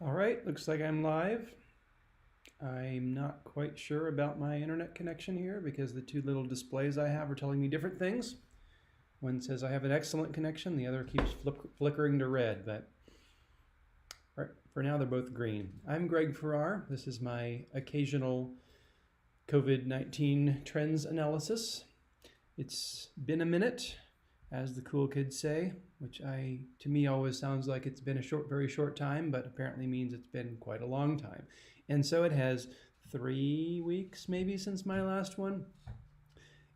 All right, looks like I'm live. I'm not quite sure about my internet connection here because the two little displays I have are telling me different things. One says I have an excellent connection, the other keeps flickering to red, but for now they're both green. I'm Greg Farrar. This is my occasional COVID-19 trends analysis. It's been a minute, as the cool kids say, which to me always sounds like it's been a very short time, but apparently means it's been quite a long time. And so it has 3 weeks maybe since my last one.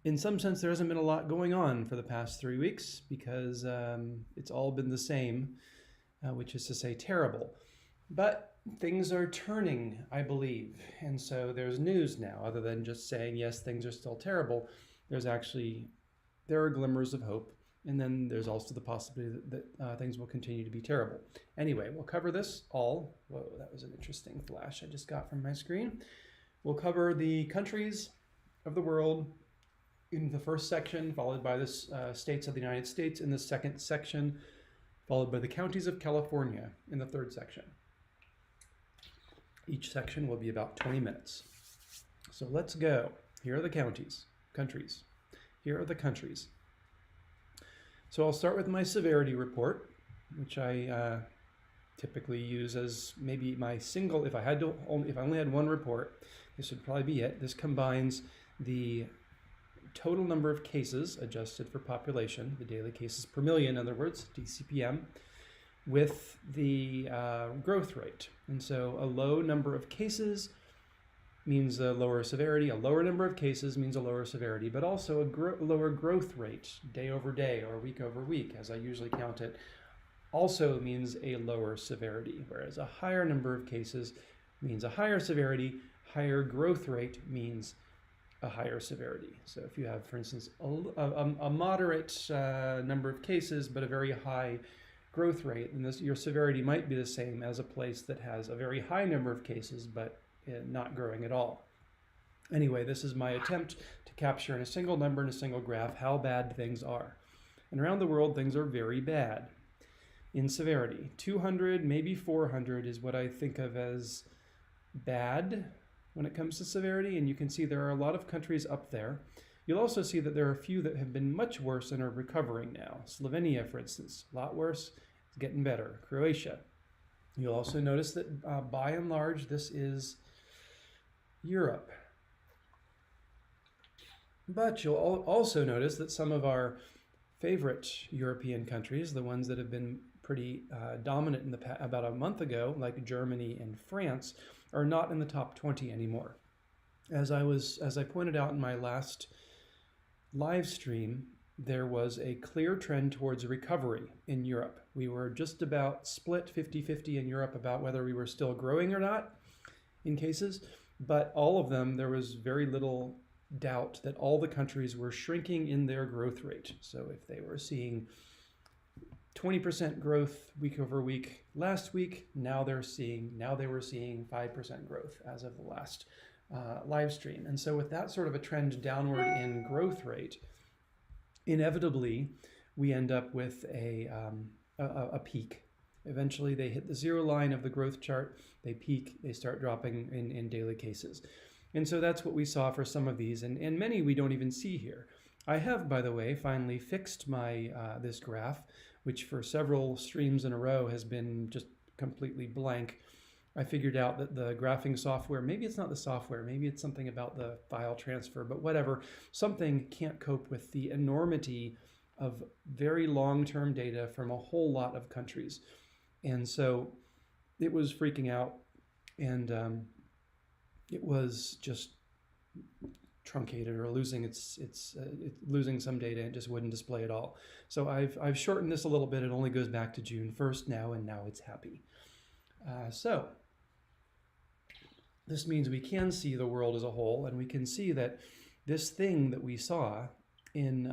In some sense, there hasn't been a lot going on for the past 3 weeks because it's all been the same, which is to say terrible. But things are turning, I believe. And so there's news now, other than just saying, yes, things are still terrible. There are glimmers of hope. And then there's also the possibility that things will continue to be terrible. Anyway, we'll cover this all. Whoa, that was an interesting flash I just got from my screen. We'll cover the countries of the world in the first section, followed by the states of the United States in the second section, followed by the counties of California in the third section. Each section will be about 20 minutes. So let's go. Here are the countries. Here are the countries. So I'll start with my severity report, which I typically use as maybe my single, if I only had one report, this would probably be it. This combines the total number of cases adjusted for population, the daily cases per million, in other words, DCPM, with the growth rate. And so a low number of cases means a lower severity. A lower number of cases means a lower severity, but also a lower growth rate day over day or week over week, as I usually count it, also means a lower severity, whereas a higher number of cases means a higher severity, higher growth rate means a higher severity. So if you have, for instance, a moderate number of cases, but a very high growth rate, then your severity might be the same as a place that has a very high number of cases, but not growing at all. Anyway, this is my attempt to capture in a single number in a single graph how bad things are. And around the world, things are very bad in severity. 200, maybe 400 is what I think of as bad when it comes to severity. And you can see there are a lot of countries up there. You'll also see that there are a few that have been much worse and are recovering now. Slovenia, for instance, a lot worse, it's getting better. Croatia. You'll also notice that by and large, this is Europe. But you'll also notice that some of our favorite European countries, the ones that have been pretty dominant in about a month ago, like Germany and France, are not in the top 20 anymore. As I pointed out in my last live stream, there was a clear trend towards recovery in Europe. We were just about split 50-50 in Europe about whether we were still growing or not in cases, but all of them, there was very little doubt that all the countries were shrinking in their growth rate. So if they were seeing 20% growth week over week last week, now they were seeing 5% growth as of the last live stream. And so with that sort of a trend downward in growth rate, inevitably we end up with a peak. Eventually they hit the zero line of the growth chart, they peak, they start dropping in daily cases. And so that's what we saw for some of these, and many we don't even see here. I have, by the way, finally fixed my this graph, which for several streams in a row has been just completely blank. I figured out that the graphing software, maybe it's not the software, maybe it's something about the file transfer, but whatever, something can't cope with the enormity of very long-term data from a whole lot of countries. And so it was freaking out, and it was just truncated or losing losing some data and just wouldn't display at all. So I've shortened this a little bit. It only goes back to June 1st now, and now it's happy. So this means we can see the world as a whole, and we can see that this thing that we saw in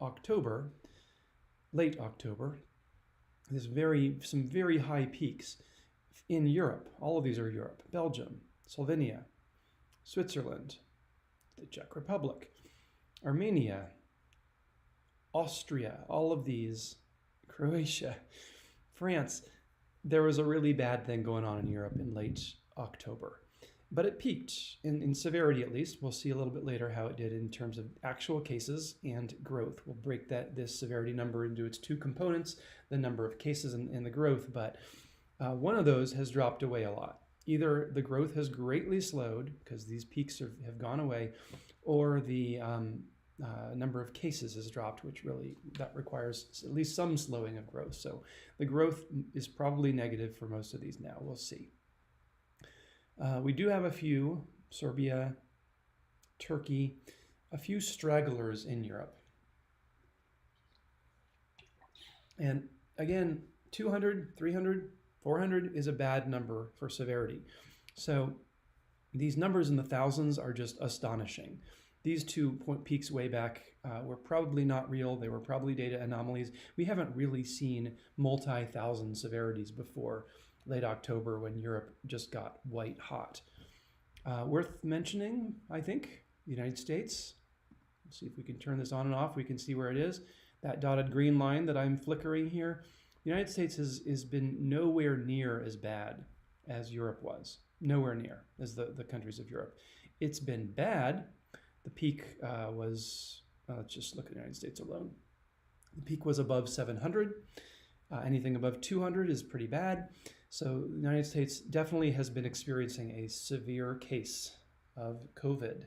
October, late October, some very high peaks in Europe. All of these are Europe. Belgium, Slovenia, Switzerland, the Czech Republic, Armenia, Austria, all of these, Croatia, France. there was a really bad thing going on in Europe in late October. But it peaked in severity, at least. We'll see a little bit later how it did in terms of actual cases and growth. We'll break this severity number into its two components, the number of cases and the growth. But one of those has dropped away a lot. Either the growth has greatly slowed because these peaks have gone away, or the number of cases has dropped, which really that requires at least some slowing of growth. So the growth is probably negative for most of these now. We'll see. We do have a few, Serbia, Turkey, a few stragglers in Europe. And again, 200, 300, 400 is a bad number for severity. So these numbers in the thousands are just astonishing. These peaks way back were probably not real. They were probably data anomalies. We haven't really seen multi-thousand severities before late October when Europe just got white hot. Worth mentioning, I think, the United States. Let's see if we can turn this on and off. We can see where it is. That dotted green line that I'm flickering here. The United States has been nowhere near as bad as Europe was. Nowhere near as the countries of Europe. It's been bad. The peak was, let's just look at the United States alone. The peak was above 700. Anything above 200 is pretty bad. So the United States definitely has been experiencing a severe case of COVID,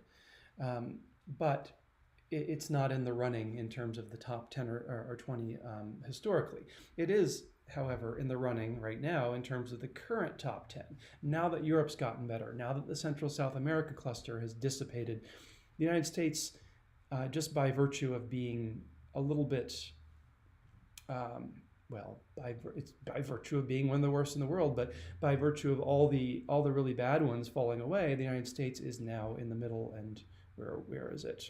but it's not in the running in terms of the top 10 or 20 historically. It is, however, in the running right now in terms of the current top 10. Now that Europe's gotten better, now that the Central South America cluster has dissipated, the United States, just by virtue of being a little bit it's by virtue of being one of the worst in the world, but by virtue of all the really bad ones falling away, the United States is now in the middle. And where is it?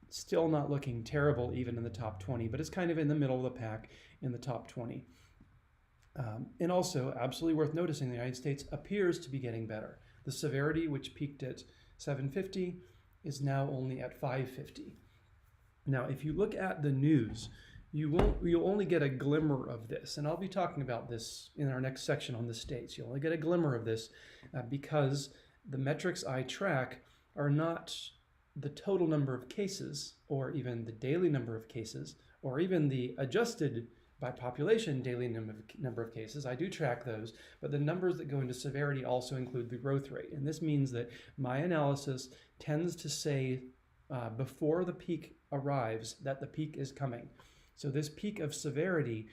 Still not looking terrible even in the top 20, but it's kind of in the middle of the pack in the top 20. And also, absolutely worth noticing, the United States appears to be getting better. The severity, which peaked at 750, is now only at 550. Now, if you look at the news, you'll only get a glimmer of this, and I'll be talking about this in our next section on the states. You'll only get a glimmer of this because the metrics I track are not the total number of cases, or even the daily number of cases, or even the adjusted by population daily number of cases. I do track those, but the numbers that go into severity also include the growth rate. And this means that my analysis tends to say before the peak arrives that the peak is coming. So this peak of severity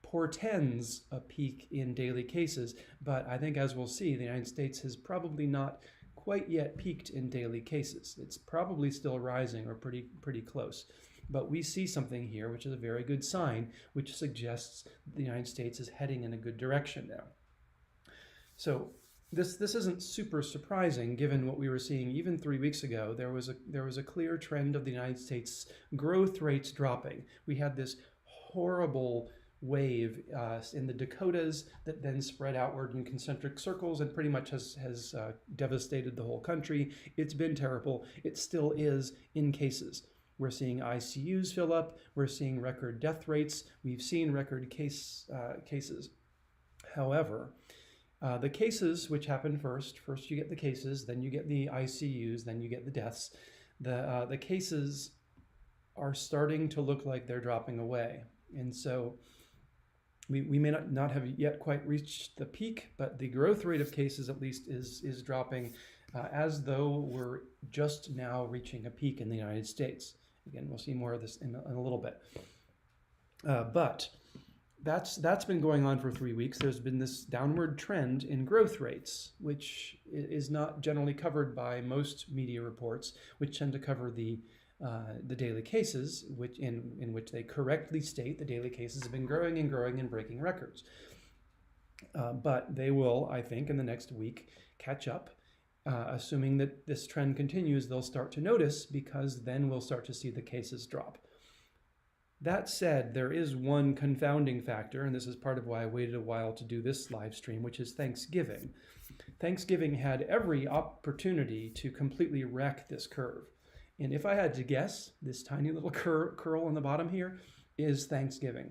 portends a peak in daily cases, but I think, as we'll see, the United States has probably not quite yet peaked in daily cases. It's probably still rising or pretty close. But we see something here, which is a very good sign, which suggests the United States is heading in a good direction now. So this isn't super surprising given what we were seeing even 3 weeks ago. There was a clear trend of the United States growth rates dropping. We had this horrible wave in the Dakotas that then spread outward in concentric circles and pretty much has devastated the whole country. It's been terrible. It still is in cases. We're seeing ICUs fill up. We're seeing record death rates. We've seen record cases. However, the cases, which happen first you get the cases, then you get the ICUs, then you get the deaths. The cases are starting to look like they're dropping away. And so we may not have yet quite reached the peak, but the growth rate of cases at least is dropping as though we're just now reaching a peak in the United States. Again, we'll see more of this in a little bit. But that's been going on for 3 weeks. There's been this downward trend in growth rates, which is not generally covered by most media reports, which tend to cover the daily cases, in which they correctly state the daily cases have been growing and growing and breaking records. But they will, I think, in the next week catch up. Assuming that this trend continues, they'll start to notice, because then we'll start to see the cases drop. That said, there is one confounding factor, and this is part of why I waited a while to do this live stream, which is Thanksgiving. Thanksgiving had every opportunity to completely wreck this curve. And if I had to guess, this tiny little curl on the bottom here is Thanksgiving.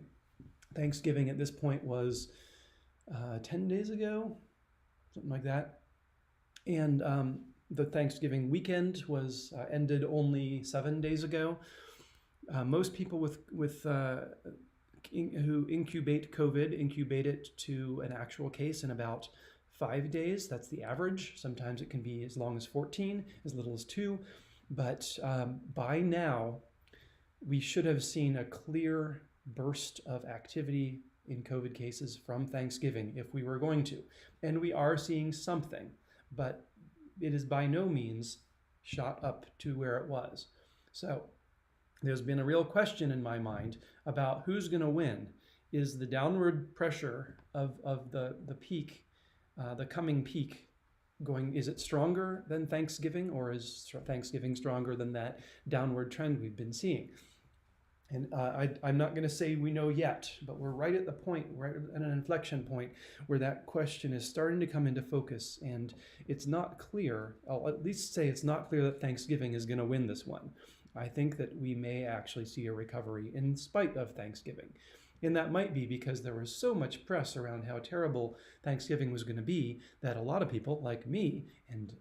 Thanksgiving at this point was 10 days ago, something like that. And the Thanksgiving weekend was ended only 7 days ago. Most people who incubate COVID incubate it to an actual case in about 5 days. That's the average. Sometimes it can be as long as 14, as little as 2. But by now, we should have seen a clear burst of activity in COVID cases from Thanksgiving if we were going to. And we are seeing something, but it is by no means shot up to where it was. So there's been a real question in my mind about who's going to win. Is the downward pressure of the peak, the coming peak, is it stronger than Thanksgiving, or is Thanksgiving stronger than that downward trend we've been seeing? And I'm not going to say we know yet, but we're right at the point, right at an inflection point where that question is starting to come into focus. And it's not clear, I'll at least say it's not clear that Thanksgiving is going to win this one. I think that we may actually see a recovery in spite of Thanksgiving. And that might be because there was so much press around how terrible Thanksgiving was going to be that a lot of people, like me, and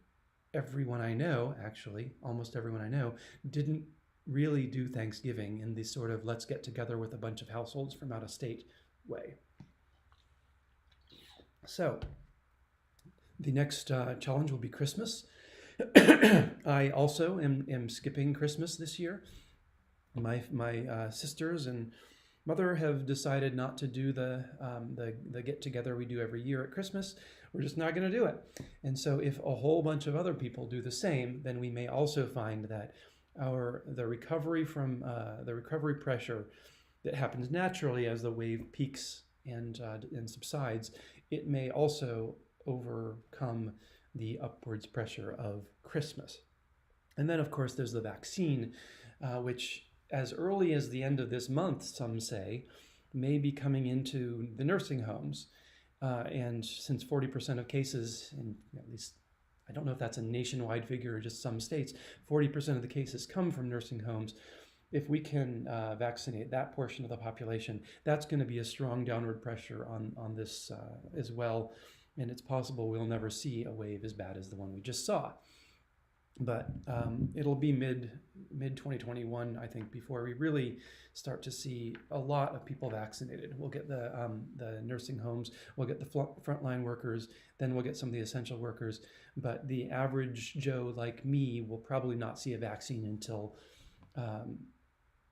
everyone I know, actually, almost everyone I know, didn't really do Thanksgiving in this sort of let's get together with a bunch of households from out of state way. So the next challenge will be Christmas. I also am skipping Christmas this year. My sisters and mother have decided not to do the get together we do every year at Christmas. We're just not going to do it. And so if a whole bunch of other people do the same, then we may also find that the recovery pressure that happens naturally as the wave peaks and subsides, it may also overcome the upwards pressure of Christmas. And then, of course, there's the vaccine, which as early as the end of this month, some say, may be coming into the nursing homes. And since 40% of cases, in at least, I don't know if that's a nationwide figure or just some states, 40% of the cases come from nursing homes. If we can vaccinate that portion of the population, that's going to be a strong downward pressure on this as well. And it's possible we'll never see a wave as bad as the one we just saw. But it'll be mid 2021, I think, before we really start to see a lot of people vaccinated. We'll get the nursing homes, we'll get the frontline workers, then we'll get some of the essential workers. But the average Joe like me will probably not see a vaccine until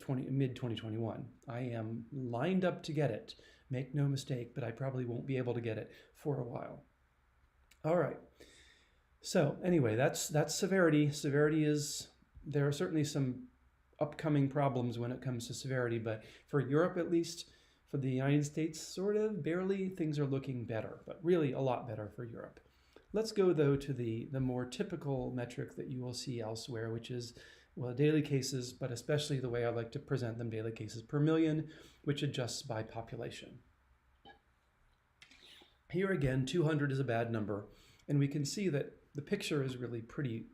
mid 2021. I am lined up to get it. Make no mistake, but I probably won't be able to get it for a while. All right. So anyway, that's severity. Severity there are certainly some upcoming problems when it comes to severity, but for Europe at least, for the United States, sort of, barely, things are looking better, but really a lot better for Europe. Let's go though to the more typical metric that you will see elsewhere, which is, well, daily cases, but especially the way I like to present them, daily cases per million, which adjusts by population. Here again, 200 is a bad number, and we can see that the picture is really pretty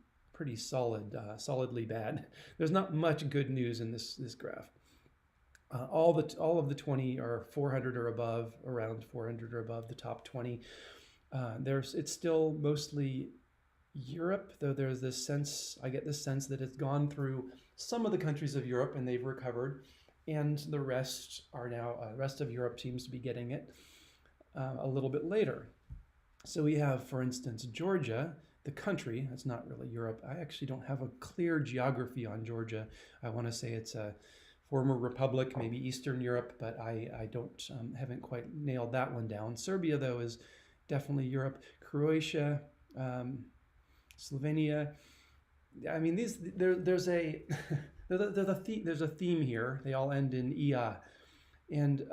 solidly bad. There's not much good news in this graph. All of the 20 are 400 or above, around 400 or above the top 20. It's still mostly Europe, though there's this sense, I get this sense that it's gone through some of the countries of Europe and they've recovered, and the rest of Europe seems to be getting it a little bit later. So we have, for instance, Georgia, the country. That's not really Europe. I actually don't have a clear geography on Georgia. I want to say it's a former republic, maybe Eastern Europe, but I haven't quite nailed that one down. Serbia, though, is definitely Europe. Croatia, Slovenia. I mean, there's a theme here. They all end in ia. And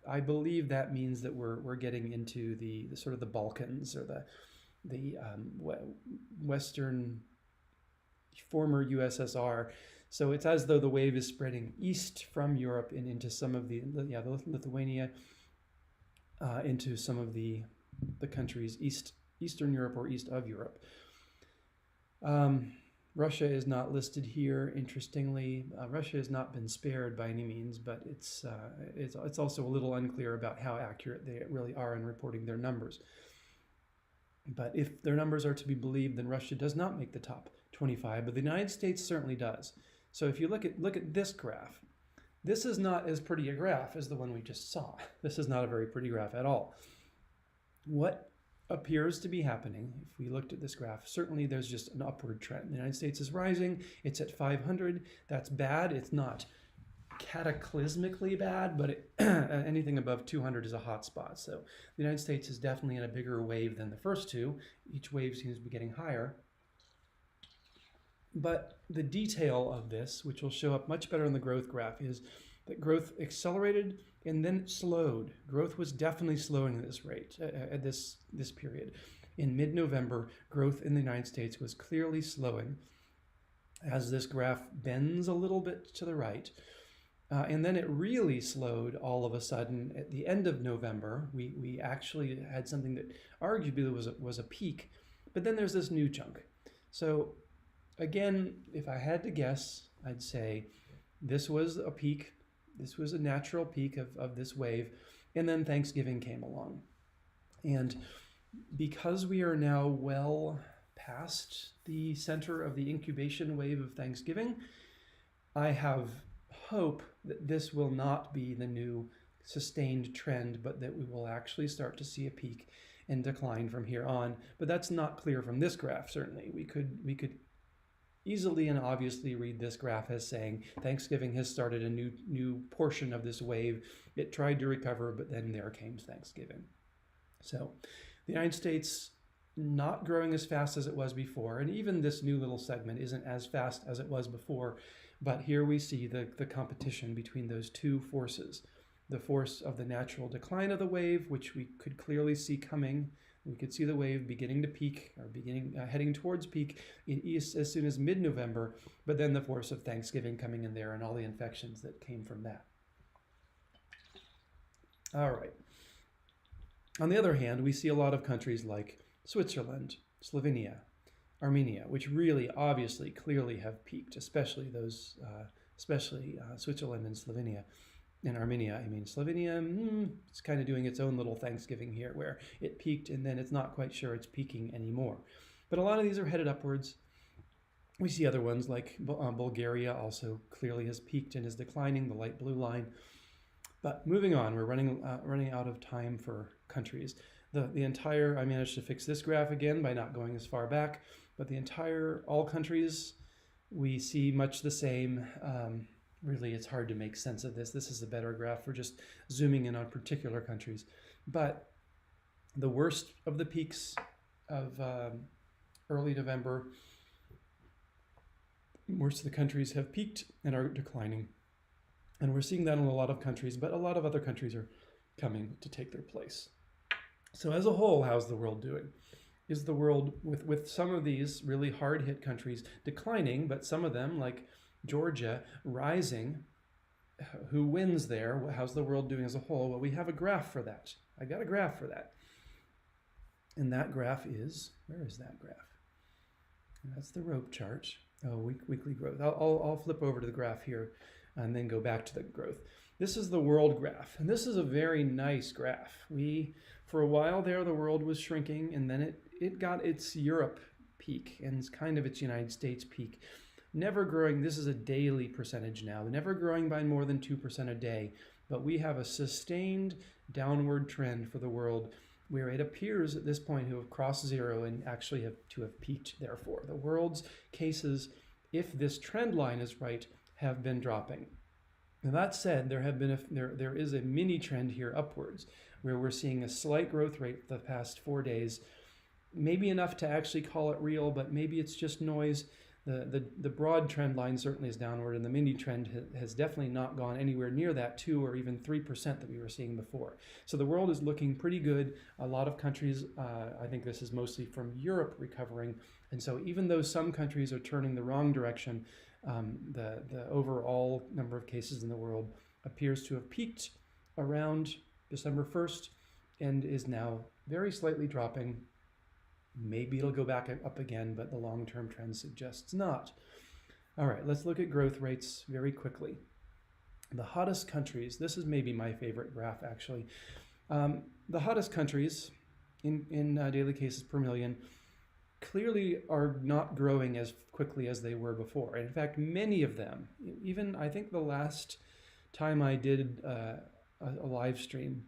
I believe that means that we're getting into the sort of the Balkans, or the Western former USSR. So it's as though the wave is spreading east from Europe and into some of the Lithuania, into some of the countries Eastern Europe or east of Europe. Russia is not listed here. Interestingly, Russia has not been spared by any means, but it's also a little unclear about how accurate they really are in reporting their numbers. But if their numbers are to be believed, then Russia does not make the top 25, but the United States certainly does. So if you look at this graph, this is not as pretty a graph as the one we just saw. This is not a very pretty graph at all. What appears to be happening, if we looked at this graph, certainly there's just an upward trend. The United States is rising. It's at 500. That's bad. It's not cataclysmically bad, but anything above 200 is a hot spot. So the United States is definitely in a bigger wave than the first two. Each wave seems to be getting higher. But the detail of this, which will show up much better in the growth graph, is that growth accelerated and then slowed. Growth was definitely slowing at this rate, at this period. In mid-November, growth in the United States was clearly slowing as this graph bends a little bit to the right. And then it really slowed all of a sudden at the end of November. We actually had something that arguably was a peak, but then there's this new chunk. So again, if I had to guess, I'd say this was a peak. This was a natural peak of this wave, and then Thanksgiving came along. And because we are now well past the center of the incubation wave of Thanksgiving, I have hope that this will not be the new sustained trend, but that we will actually start to see a peak and decline from here on. But that's not clear from this graph, certainly. We could easily and obviously read this graph as saying Thanksgiving has started a new portion of this wave. It tried to recover, but then there came Thanksgiving. So the United States not growing as fast as it was before, and even this new little segment isn't as fast as it was before. But here we see the competition between those two forces. The force of the natural decline of the wave, which we could clearly see coming. We could see the wave beginning to peak, or heading towards peak as soon as mid-November, but then the force of Thanksgiving coming in there and all the infections that came from that. All right. On the other hand, we see a lot of countries like Switzerland, Slovenia, Armenia, which really obviously clearly have peaked, especially Switzerland and Slovenia. In Armenia, I mean, Slovenia, it's kind of doing its own little Thanksgiving here where it peaked and then it's not quite sure it's peaking anymore. But a lot of these are headed upwards. We see other ones like Bulgaria also clearly has peaked and is declining, the light blue line. But moving on, we're running out of time for countries. I managed to fix this graph again by not going as far back, but all countries, we see much the same. Really, it's hard to make sense of this. This is a better graph for just zooming in on particular countries. But the worst of the peaks of early November, most of the countries have peaked and are declining. And we're seeing that in a lot of countries, but a lot of other countries are coming to take their place. So as a whole, how's the world doing? Is the world, with some of these really hard-hit countries declining, but some of them, like Georgia, rising? Who wins there? How's the world doing as a whole? Well, we have a graph for that. I got a graph for that. And that graph is, where is that graph? That's the rope chart. Oh, weekly growth. I'll flip over to the graph here and then go back to the growth. This is the world graph, and this is a very nice graph. For a while there, the world was shrinking, and then it got its Europe peak and kind of its United States peak. Never growing, this is a daily percentage now, never growing by more than 2% a day, but we have a sustained downward trend for the world where it appears at this point to have crossed zero and actually to have peaked, therefore. The world's cases, if this trend line is right, have been dropping. Now that said, there is a mini trend here upwards where we're seeing a slight growth rate the past 4 days, maybe enough to actually call it real, but maybe it's just noise. The broad trend line certainly is downward, and the mini trend has definitely not gone anywhere near that 2 or even 3% that we were seeing before. So the world is looking pretty good. A lot of countries, I think this is mostly from Europe, recovering. And so even though some countries are turning the wrong direction, the overall number of cases in the world appears to have peaked around December 1st and is now very slightly dropping. Maybe it'll go back up again, but the long-term trend suggests not. All right, let's look at growth rates very quickly. The hottest countries, this is maybe my favorite graph actually. The hottest countries in daily cases per million clearly are not growing as quickly as they were before. In fact, many of them, even I think the last time I did a live stream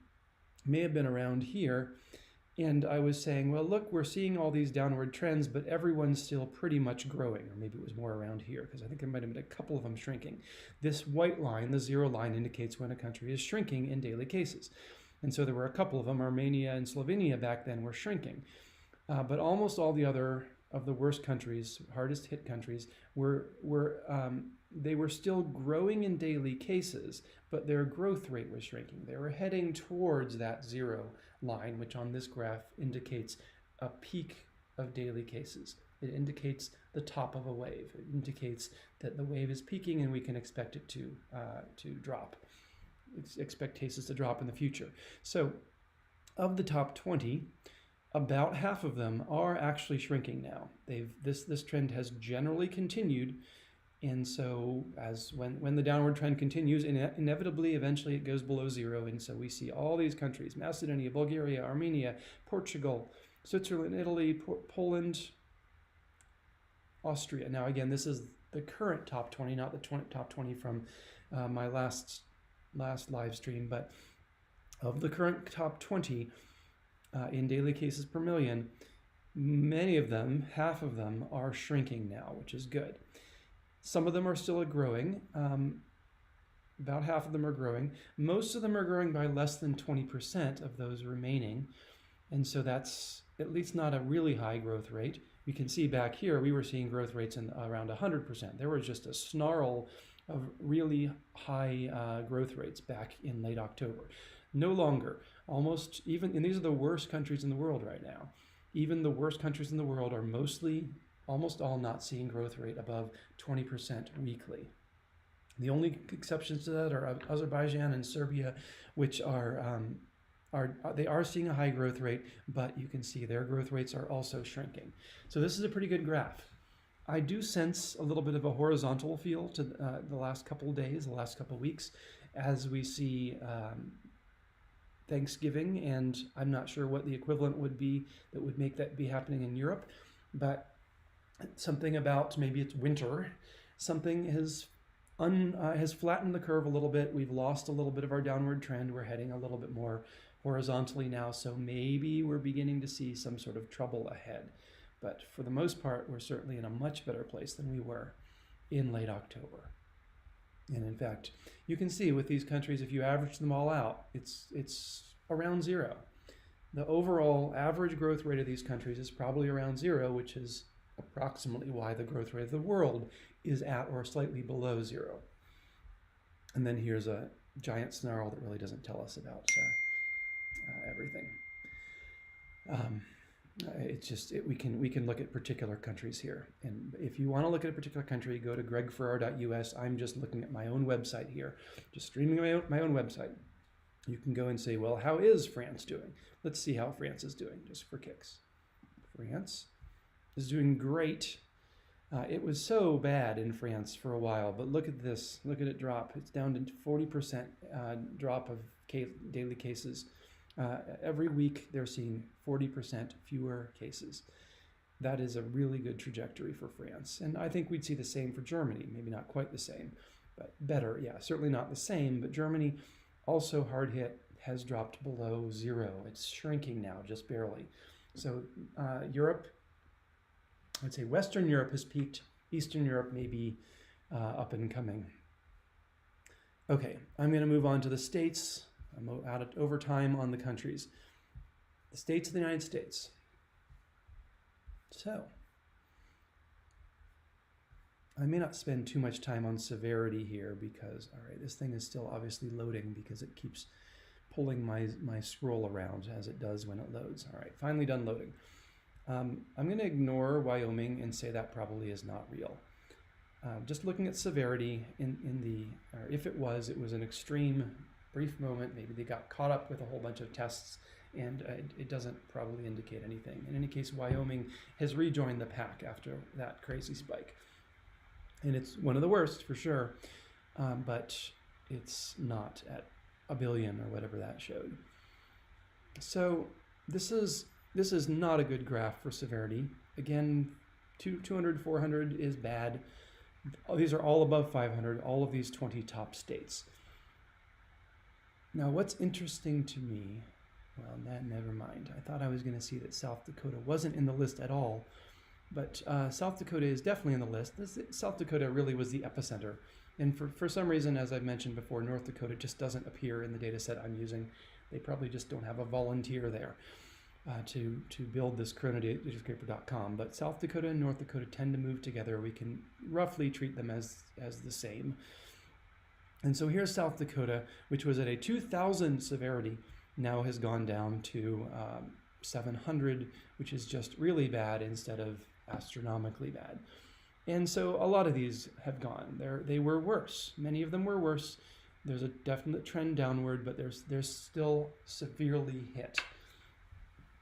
may have been around here, and I was saying, well, look, we're seeing all these downward trends, but everyone's still pretty much growing. Or maybe it was more around here, because I think there might have been a couple of them shrinking. This white line, the 0 line, indicates when a country is shrinking in daily cases. And so there were a couple of them. Armenia and Slovenia back then were shrinking. But almost all the other of the worst countries, hardest hit countries, they were still growing in daily cases, but their growth rate was shrinking. They were heading towards that 0 line, which on this graph indicates a peak of daily cases. It indicates the top of a wave. It indicates that the wave is peaking and we can expect it to drop. Expect cases to drop in the future. So of the top 20, about half of them are actually shrinking now. This trend has generally continued, and so when the downward trend continues, inevitably eventually it goes below 0, and so we see all these countries: Macedonia, Bulgaria, Armenia, Portugal, Switzerland, Italy, Poland, Austria. Now again, this is the current top 20, not the top 20 from my last live stream, but of the current top 20 in daily cases per million, many of them, half of them, are shrinking now, which is good. Some of them are still growing. About half of them are growing. Most of them are growing by less than 20% of those remaining. And so that's at least not a really high growth rate. You can see back here, we were seeing growth rates in around 100%. There was just a snarl of really high growth rates back in late October. No longer. Almost even, and these are the worst countries in the world right now. Even the worst countries in the world are almost all not seeing growth rate above 20% weekly. The only exceptions to that are Azerbaijan and Serbia, which they are seeing a high growth rate, but you can see their growth rates are also shrinking. So this is a pretty good graph. I do sense a little bit of a horizontal feel to the last couple of days, the last couple of weeks, as we see Thanksgiving, and I'm not sure what the equivalent would be that would make that be happening in Europe, but something about maybe it's winter, something has flattened the curve a little bit. We've lost a little bit of our downward trend. We're heading a little bit more horizontally now, so maybe we're beginning to see some sort of trouble ahead. But for the most part, we're certainly in a much better place than we were in late October. And in fact, you can see with these countries, if you average them all out, it's around 0. The overall average growth rate of these countries is probably around 0, which is approximately why the growth rate of the world is at or slightly below 0. And then here's a giant snarl that really doesn't tell us about everything. We can look at particular countries here, and if you want to look at a particular country, go to gregfarrar.us. I'm just looking at my own website here, just streaming my own website. You can go and say, well, how is France doing? Let's see how France is doing, just for kicks. France is doing great. It was so bad in France for a while, but look at this. Look at it drop. It's down to 40% drop of daily cases. Every week they're seeing 40% fewer cases. That is a really good trajectory for France. And I think we'd see the same for Germany. Maybe not quite the same, but better. Yeah, certainly not the same, but Germany, also hard hit, has dropped below 0. It's shrinking now, just barely. So Europe, I'd say Western Europe has peaked. Eastern Europe may be up and coming. Okay, I'm going to move on to the states. I'm over time on the countries. The states of the United States. So, I may not spend too much time on severity here because, all right, this thing is still obviously loading because it keeps pulling my scroll around as it does when it loads. All right, finally done loading. I'm going to ignore Wyoming and say that probably is not real. Just looking at severity if it was an extreme brief moment. Maybe they got caught up with a whole bunch of tests and it doesn't probably indicate anything. In any case, Wyoming has rejoined the pack after that crazy spike. And it's one of the worst for sure, but it's not at a billion or whatever that showed. So this is not a good graph for severity. Again, 200, 400 is bad. These are all above 500, all of these 20 top states. Now, what's interesting to me, well, never mind. I thought I was going to see that South Dakota wasn't in the list at all, but South Dakota is definitely in the list. South Dakota really was the epicenter. And for some reason, as I've mentioned before, North Dakota just doesn't appear in the data set I'm using. They probably just don't have a volunteer there to build this coronadataScraper.com. But South Dakota and North Dakota tend to move together. We can roughly treat them as the same. And so here's South Dakota, which was at a 2,000 severity, now has gone down to 700, which is just really bad instead of astronomically bad. And so a lot of these have gone. They were worse. Many of them were worse. There's a definite trend downward, but they're still severely hit.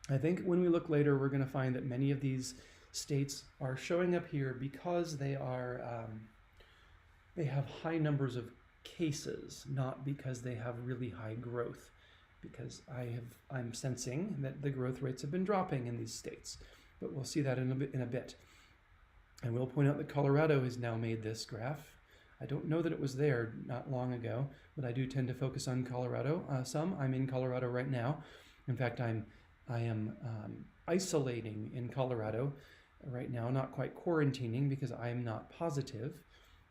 I think when we look later, we're going to find that many of these states are showing up here because they have high numbers of cases, not because they have really high growth. Because I'm sensing that the growth rates have been dropping in these states, but we'll see that in a bit. And we'll point out that Colorado has now made this graph. I don't know that it was there not long ago, but I do tend to focus on Colorado some. I'm in Colorado right now. In fact, I am isolating in Colorado right now, not quite quarantining because I am not positive,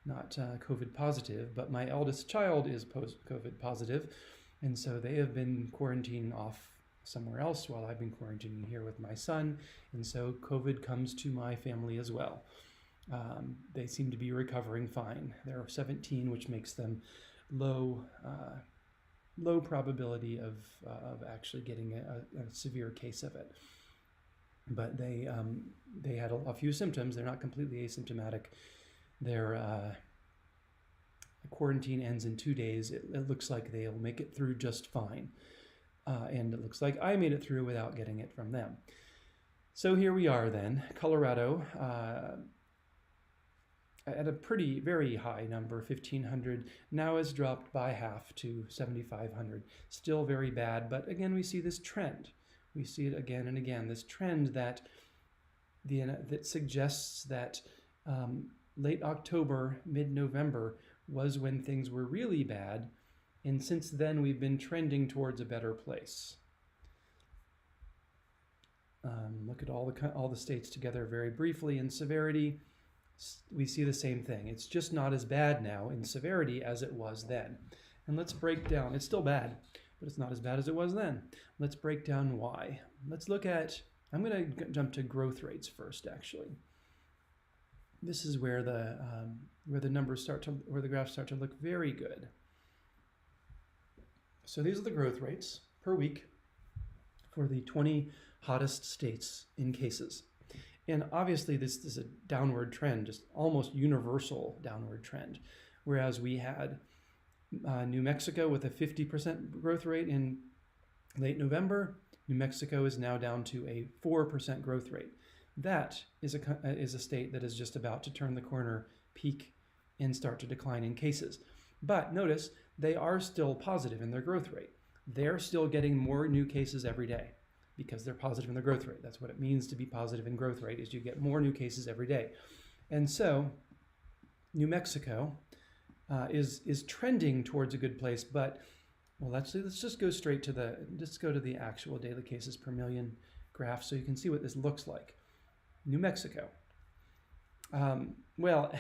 not COVID positive, but my eldest child is COVID positive. And so they have been quarantining off somewhere else while I've been quarantining here with my son. And so COVID comes to my family as well. They seem to be recovering fine. They're 17, which makes them low probability of actually getting a severe case of it. But they had a few symptoms. They're not completely asymptomatic. Their quarantine ends in 2 days. It looks like they'll make it through just fine. And it looks like I made it through without getting it from them. So here we are then. Colorado, at a very high number, 1,500, now has dropped by half to 7,500. Still very bad, but again, we see this trend. We see it again and again, this trend that suggests that late October, mid-November was when things were really bad, and since then we've been trending towards a better place. Look at all the states together very briefly in severity. We see the same thing. It's just not as bad now in severity as it was then. And let's break down. It's still bad, but it's not as bad as it was then. Let's break down why. Let's look at, I'm going to jump to growth rates first, actually. This is where the numbers where the graphs start to look very good. So these are the growth rates per week for the 20 hottest states in cases. And obviously this is a downward trend, just almost universal downward trend. Whereas we had New Mexico with a 50% growth rate in late November, New Mexico is now down to a 4% growth rate. That is a state that is just about to turn the corner, peak, and start to decline in cases. But notice, they are still positive in their growth rate. They're still getting more new cases every day because they're positive in their growth rate. That's what it means to be positive in growth rate, is you get more new cases every day. And so New Mexico is trending towards a good place, but well, let's just go straight to the actual daily cases per million graph so you can see what this looks like. New Mexico. Well,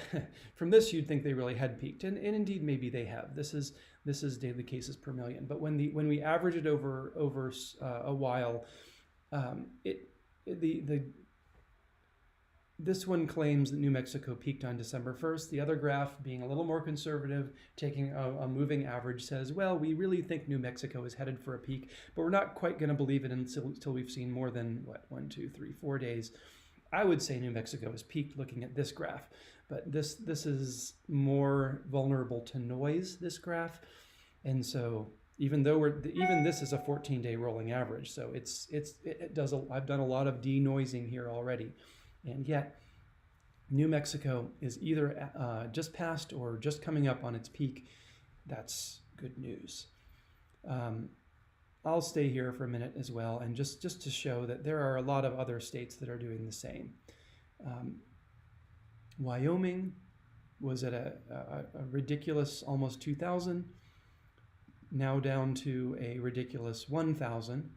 from this you'd think they really had peaked, and indeed maybe they have. This is daily cases per million. But when we average it over a while, this one claims that New Mexico peaked on December 1st. The other graph, being a little more conservative, taking a moving average, says, well, we really think New Mexico is headed for a peak, but we're not quite going to believe it until we've seen more than, 1, 2, 3, 4 days. I would say New Mexico has peaked looking at this graph, but this is more vulnerable to noise, this graph. And so even though even this is a 14-day rolling average. So I've done a lot of denoising here already, and yet New Mexico is either just past or just coming up on its peak. That's good news. I'll stay here for a minute as well, and just to show that there are a lot of other states that are doing the same. Wyoming was at a ridiculous almost 2,000, now down to a ridiculous 1,000,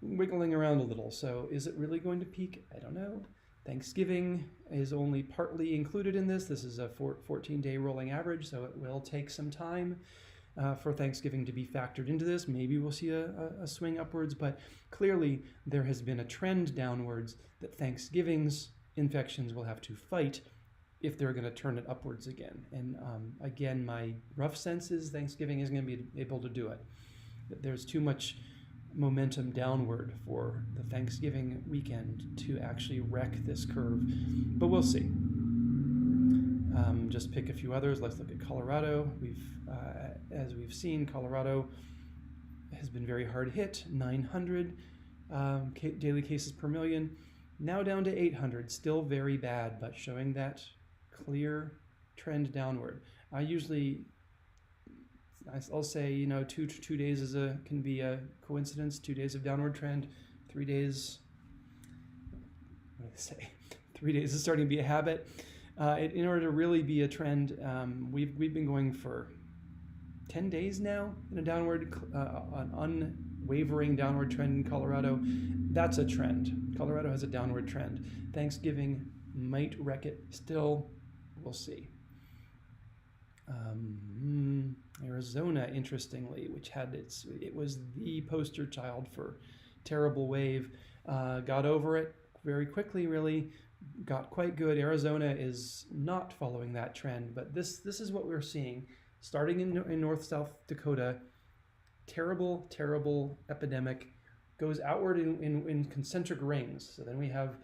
wiggling around a little. So is it really going to peak? I don't know. Thanksgiving is only partly included in this. This is a 14-day rolling average, so it will take some time for Thanksgiving to be factored into this. Maybe we'll see a swing upwards, but clearly there has been a trend downwards that Thanksgiving's infections will have to fight if they're going to turn it upwards again. And again, my rough sense is Thanksgiving isn't going to be able to do it. There's too much momentum downward for the Thanksgiving weekend to actually wreck this curve, but we'll see. Just pick a few others. Let's look at Colorado. As we've seen, Colorado has been very hard hit, 900 daily cases per million, now down to 800, still very bad, but showing that clear trend downward. I'll say, 2 days can be a coincidence. 2 days of downward trend, 3 days. What do I say? 3 days is starting to be a habit. In order to really be a trend, we've been going for 10 days now in a downward, an unwavering downward trend in Colorado. That's a trend. Colorado has a downward trend. Thanksgiving might wreck it. Still, we'll see. Arizona, interestingly, which it was the poster child for terrible wave, got over it very quickly, really, got quite good. Arizona is not following that trend, but this is what we're seeing. Starting in North-South Dakota, terrible, terrible epidemic, goes outward in concentric rings. So then we have,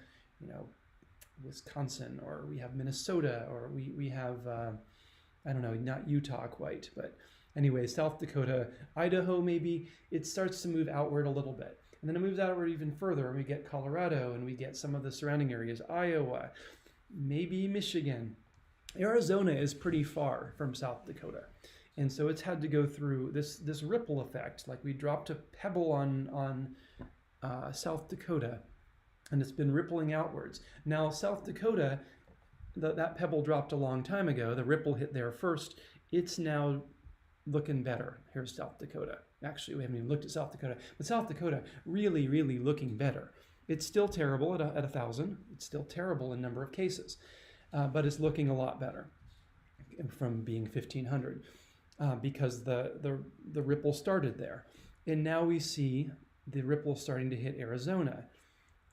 Wisconsin, or we have Minnesota, or we have, I don't know, not Utah quite, but anyway, South Dakota, Idaho maybe, it starts to move outward a little bit. And then it moves outward even further, and we get Colorado, and we get some of the surrounding areas, Iowa, maybe Michigan. Arizona is pretty far from South Dakota. And so it's had to go through this ripple effect, like we dropped a pebble on South Dakota, and it's been rippling outwards. Now, South Dakota, that pebble dropped a long time ago. The ripple hit there first. It's now looking better. Here's South Dakota. Actually, we haven't even looked at South Dakota, but South Dakota really, really looking better. It's still terrible at 1,000. It's still terrible in number of cases, but it's looking a lot better from being 1,500 because the ripple started there. And now we see the ripple starting to hit Arizona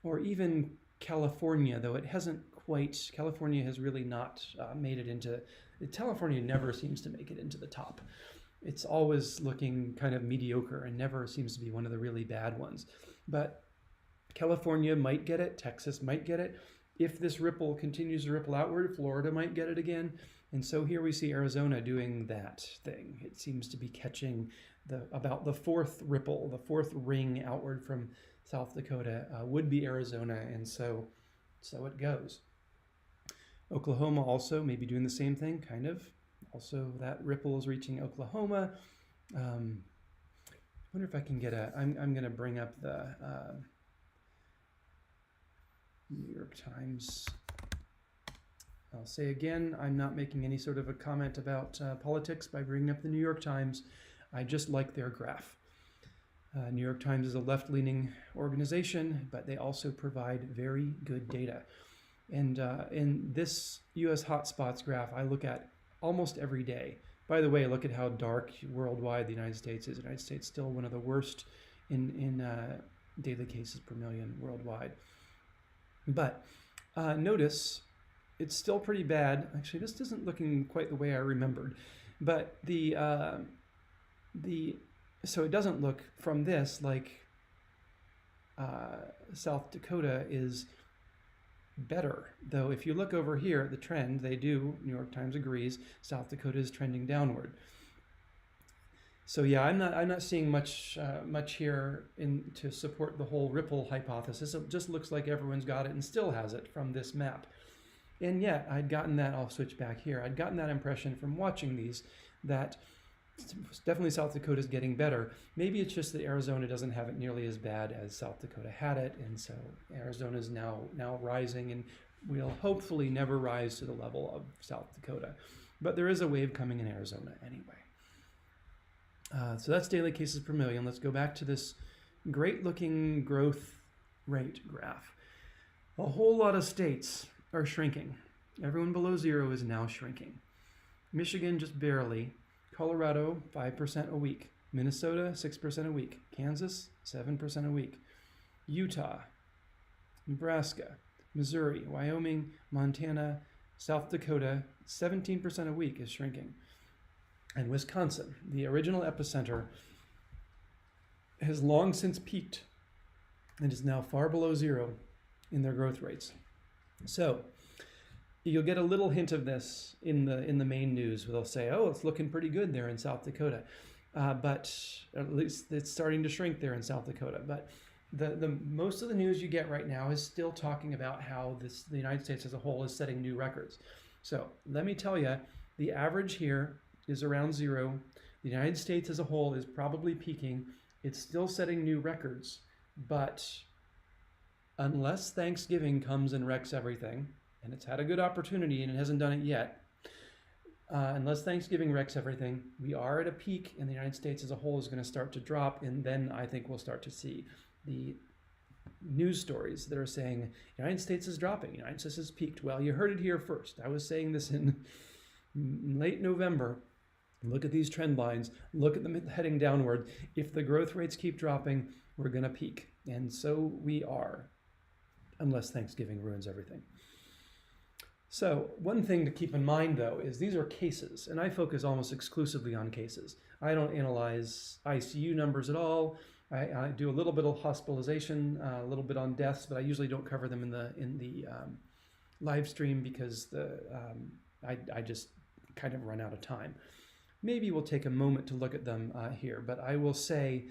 or even California, though it hasn't quite. California has really not made it into. California never seems to make it into the top. It's always looking kind of mediocre and never seems to be one of the really bad ones. But California might get it. Texas might get it. If this ripple continues to ripple outward, Florida might get it again. And so here we see Arizona doing that thing. It seems to be catching about the fourth ripple, the fourth ring outward from South Dakota would be Arizona. And so it goes. Oklahoma also may be doing the same thing, kind of. Also, that ripple is reaching Oklahoma. I wonder if I can get I'm going to bring up the New York Times. I'll say again, I'm not making any sort of a comment about politics by bringing up the New York Times. I just like their graph. New York Times is a left-leaning organization, but they also provide very good data. And in this U.S. hotspots graph, I look at almost every day. By the way, look at how dark worldwide the United States is. The United States is still one of the worst in daily cases per million worldwide. But notice it's still pretty bad. Actually, this isn't looking quite the way I remembered. But so it doesn't look from this like South Dakota is better. Though if you look over here at the trend, New York Times agrees, South Dakota is trending downward. So yeah, I'm not seeing much here to support the whole ripple hypothesis. It just looks like everyone's got it and still has it from this map. And yet, I'd gotten that. I'll switch back here. I'd gotten that impression from watching these that definitely South Dakota is getting better. Maybe it's just that Arizona doesn't have it nearly as bad as South Dakota had it, and so Arizona is now rising, and will hopefully never rise to the level of South Dakota. But there is a wave coming in Arizona anyway. So that's daily cases per million. Let's go back to this great looking growth rate graph. A whole lot of states are shrinking. Everyone below zero is now shrinking. Michigan just barely. Colorado 5% a week. Minnesota 6% a week. Kansas 7% a week. Utah, Nebraska, Missouri, Wyoming, Montana, South Dakota 17% a week is shrinking. And Wisconsin, the original epicenter, has long since peaked and is now far below zero in their growth rates. So you'll get a little hint of this in the main news where they'll say, oh, it's looking pretty good there in South Dakota. But at least it's starting to shrink there in South Dakota. But the most of the news you get right now is still talking about how the United States as a whole is setting new records. So let me tell you, the average here is around zero. The United States as a whole is probably peaking. It's still setting new records, but unless Thanksgiving comes and wrecks everything, and it's had a good opportunity and it hasn't done it yet, unless Thanksgiving wrecks everything, we are at a peak, and the United States as a whole is going to start to drop, and then I think we'll start to see the news stories that are saying the United States is dropping, the United States has peaked. Well, you heard it here first. I was saying this in late November. Look at these trend lines. Look at them heading downward. If the growth rates keep dropping, we're going to peak. And so we are, unless Thanksgiving ruins everything. So one thing to keep in mind, though, is these are cases, and I focus almost exclusively on cases. I don't analyze ICU numbers at all. I do a little bit of hospitalization, a little bit on deaths, but I usually don't cover them in the live stream because I just kind of run out of time. Maybe we'll take a moment to look at them here, but I will say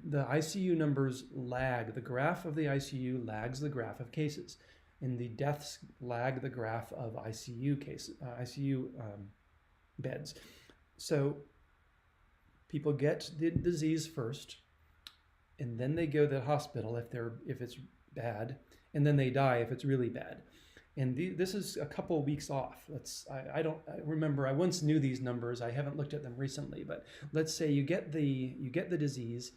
the ICU numbers lag. The graph of the ICU lags the graph of cases, and the deaths lag the graph of ICU cases, beds. So people get the disease first, and then they go to the hospital if it's bad, and then they die if it's really bad. And this is a couple weeks off. I remember. I once knew these numbers. I haven't looked at them recently, but let's say you get the disease,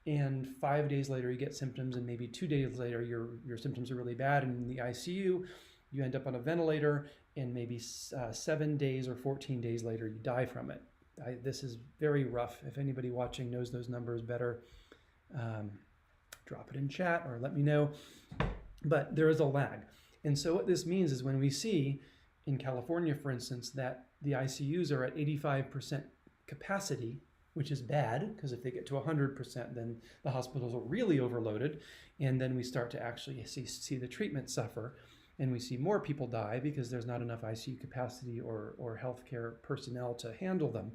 and 5 days later you get symptoms, and maybe 2 days later your symptoms are really bad, and in the ICU you end up on a ventilator, and maybe 7 days or 14 days later you die from it. This is very rough. If anybody watching knows those numbers better, drop it in chat or let me know. But there is a lag. And so what this means is when we see in California, for instance, that the ICUs are at 85% capacity, which is bad, because if they get to 100%, then the hospitals are really overloaded. And then we start to actually see the treatment suffer, and we see more people die because there's not enough ICU capacity or healthcare personnel to handle them.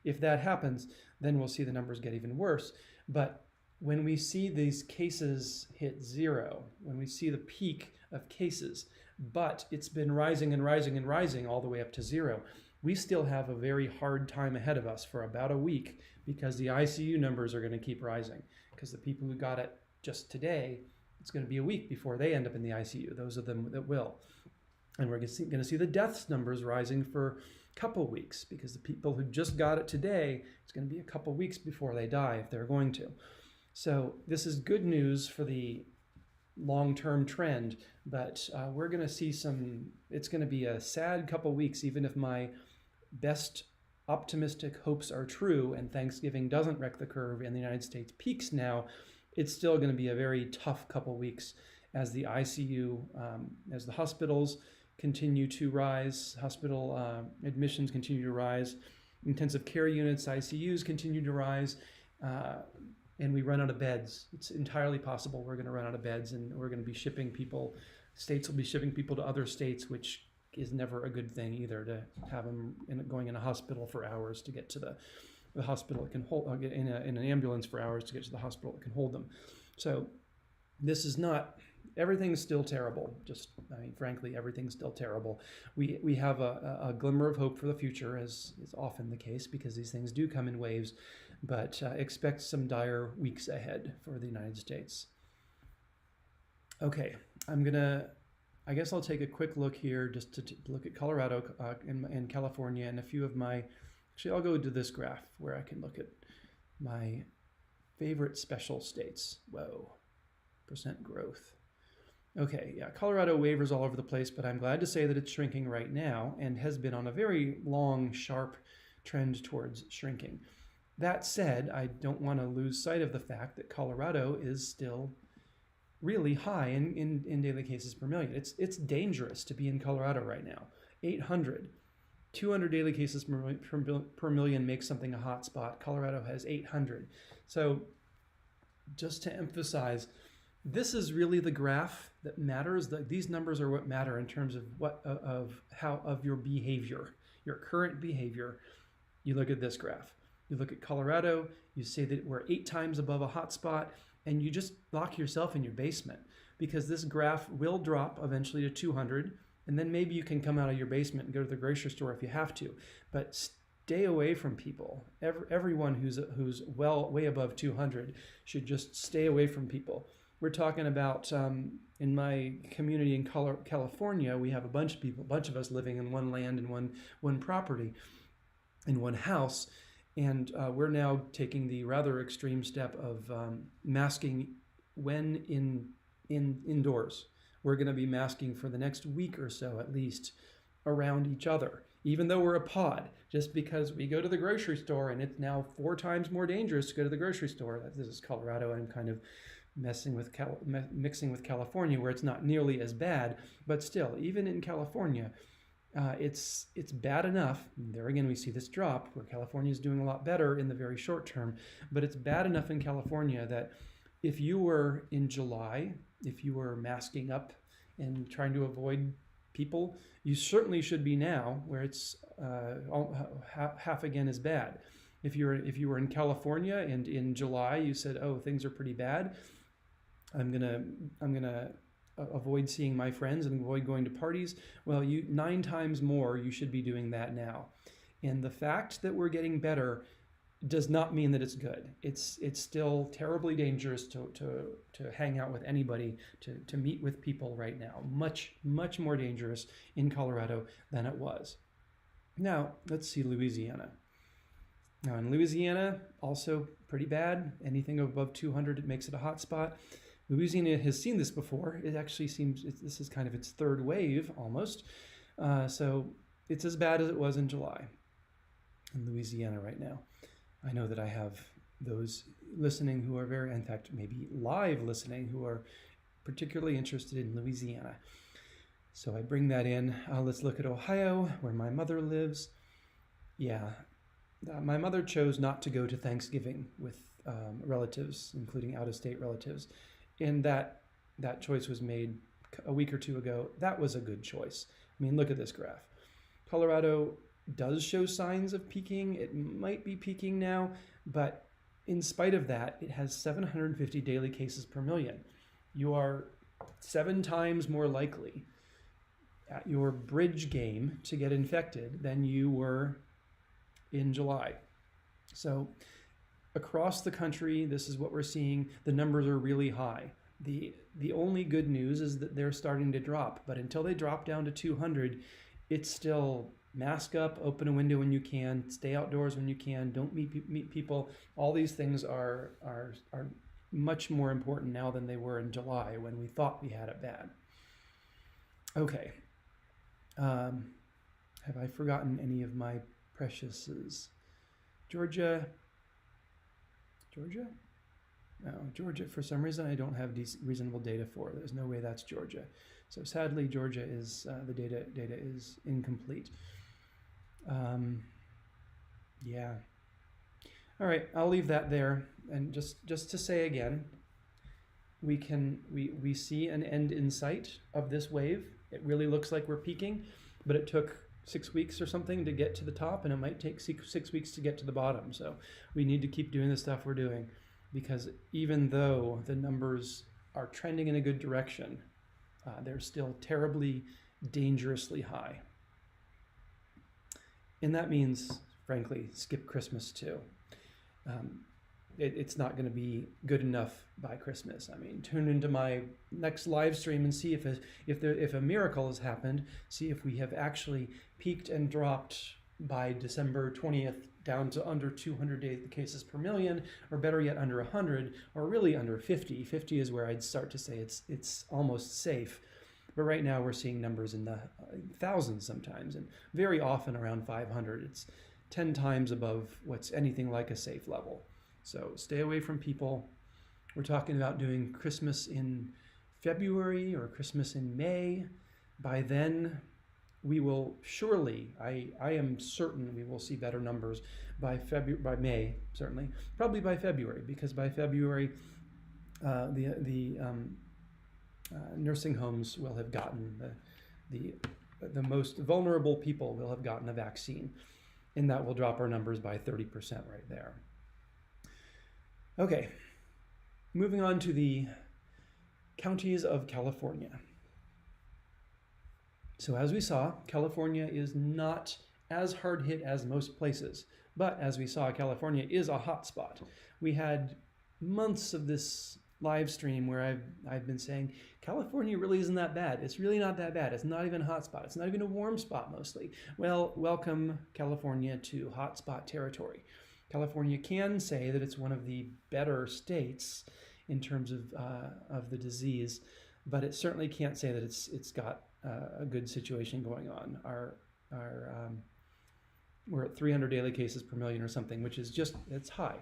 If that happens, then we'll see the numbers get even worse. But when we see these cases hit zero, when we see the peak of cases, but it's been rising and rising and rising all the way up to zero, we still have a very hard time ahead of us for about a week, because the ICU numbers are going to keep rising, because the people who got it just today, it's going to be a week before they end up in the ICU, those of them that will. And we're going to see the deaths numbers rising for a couple weeks, because the people who just got it today, it's going to be a couple weeks before they die if they're going to. So this is good news for the long-term trend, but we're going to see it's going to be a sad couple weeks, even if my best optimistic hopes are true and Thanksgiving doesn't wreck the curve and the United States peaks now. It's still going to be a very tough couple weeks as the ICU, as the hospitals continue to rise, hospital admissions continue to rise, intensive care units, ICUs continue to rise, and we run out of beds. It's entirely possible we're going to run out of beds, and we're going to be shipping people, states will be shipping people to other states, which is never a good thing either, to have them going in a hospital for hours to get to the hospital that can hold, get in an ambulance for hours to get to the hospital that can hold them. So this is not, everything's still terrible. Frankly, everything's still terrible. We have a glimmer of hope for the future, as is often the case, because these things do come in waves, but expect some dire weeks ahead for the United States. Okay, I guess I'll take a quick look here just to look at Colorado and California and a few of actually I'll go to this graph where I can look at my favorite special states. Whoa, percent growth. Okay, yeah, Colorado wavers all over the place, but I'm glad to say that it's shrinking right now and has been on a very long, sharp trend towards shrinking. That said, I don't want to lose sight of the fact that Colorado is still really high in daily cases per million. It's dangerous to be in Colorado right now. 800. 200 daily cases per million makes something a hot spot. Colorado has 800. So just to emphasize, this is really the graph that matters. These numbers are what matter in terms of of your behavior, your current behavior. You look at this graph. You look at Colorado, you say that we're 8 times above a hot spot, and you just lock yourself in your basement, because this graph will drop eventually to 200, and then maybe you can come out of your basement and go to the grocery store if you have to. But stay away from people. Everyone who's way above 200 should just stay away from people. We're talking about, in my community in California, we have a bunch of us living in one land and one property, in one house. And we're now taking the rather extreme step of masking when indoors. We're going to be masking for the next week or so, at least, around each other, even though we're a pod, just because we go to the grocery store and it's now 4 times more dangerous to go to the grocery store. This is Colorado. I'm kind of mixing with California, where it's not nearly as bad, but still, even in California, it's bad enough. There again, we see this drop where California is doing a lot better in the very short term, but it's bad enough in California that if you were in July, if you were masking up and trying to avoid people, you certainly should be now, where it's half again as bad. If you were in California and in July you said, oh, things are pretty bad, I'm gonna avoid seeing my friends and avoid going to parties, well, 9 times more you should be doing that now. And the fact that we're getting better does not mean that it's good. It's still terribly dangerous to hang out with anybody, to meet with people right now. Much more dangerous in Colorado than it was. Now let's see Louisiana. Now in Louisiana, also pretty bad. Anything above 200, it makes it a hot spot. Louisiana has seen this before. It actually seems this is kind of its 3rd wave almost. So it's as bad as it was in July in Louisiana right now. I know that I have those listening who are in fact, maybe live listening, who are particularly interested in Louisiana. So I bring that in. Let's look at Ohio, where my mother lives. Yeah, my mother chose not to go to Thanksgiving with relatives, including out-of-state relatives. And that choice was made a week or 2 ago. That was a good choice. I mean, look at this graph. Colorado does show signs of peaking. It might be peaking now, but in spite of that, it has 750 daily cases per million. You are 7 times more likely at your bridge game to get infected than you were in July. So across the country, this is what we're seeing. The numbers are really high. The only good news is that they're starting to drop, but until they drop down to 200, it's still mask up, open a window when you can, stay outdoors when you can, don't meet people. All these things are much more important now than they were in July when we thought we had it bad. Okay. Have I forgotten any of my preciouses? Georgia? No, Georgia, for some reason, I don't have reasonable data for. There's no way that's Georgia. So sadly, Georgia is, the data is incomplete. Yeah. All right, I'll leave that there. And just to say again, we see an end in sight of this wave. It really looks like we're peaking, but it took 6 weeks or something to get to the top, and it might take 6 weeks to get to the bottom. So we need to keep doing the stuff we're doing, because even though the numbers are trending in a good direction, they're still terribly, dangerously high. And that means, frankly, skip Christmas too. It's not going to be good enough by Christmas. I mean, tune into my next live stream and see if a miracle has happened. See if we have actually peaked and dropped by December 20th down to under 200 cases per million, or better yet, under 100, or really under 50. 50 is where I'd start to say it's almost safe. But right now we're seeing numbers in the thousands sometimes, and very often around 500. It's 10 times above what's anything like a safe level. So stay away from people. We're talking about doing Christmas in February or Christmas in May. By then, we will surely, I am certain we will see better numbers by May, certainly. Probably by February, because by February, the nursing homes will have gotten, the most vulnerable people will have gotten a vaccine, and that will drop our numbers by 30% right there. Okay, moving on to the counties of California. So as we saw, California is not as hard hit as most places, but as we saw, California is a hot spot. We had months of this live stream where I've been saying, California really isn't that bad. It's really not that bad. It's not even a hot spot. It's not even a warm spot mostly. Well, welcome California to hot spot territory. California can say that it's one of the better states in terms of the disease, but it certainly can't say that it's got a good situation going on. We're at 300 daily cases per million or something, which is just, it's high.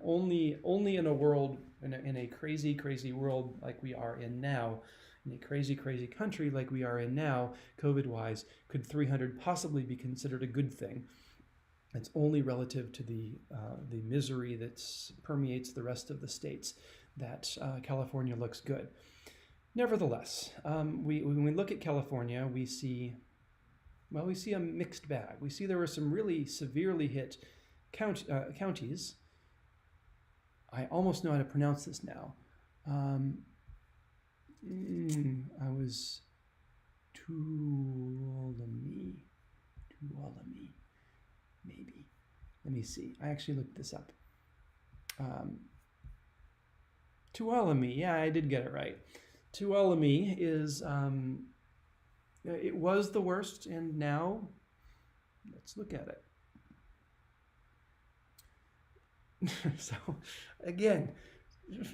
Only in a world, in a crazy world like we are in now, in a crazy country like we are in now, COVID-wise, could 300 possibly be considered a good thing. It's only relative to the misery that permeates the rest of the states that California looks good. Nevertheless, when we look at California, we see a mixed bag. We see there were some really severely hit counties. I almost know how to pronounce this now. I was Tuolumne, maybe. Let me see. I actually looked this up. Tuolumne, yeah, I did get it right. Tuolumne is, it was the worst, and now, let's look at it. So, again,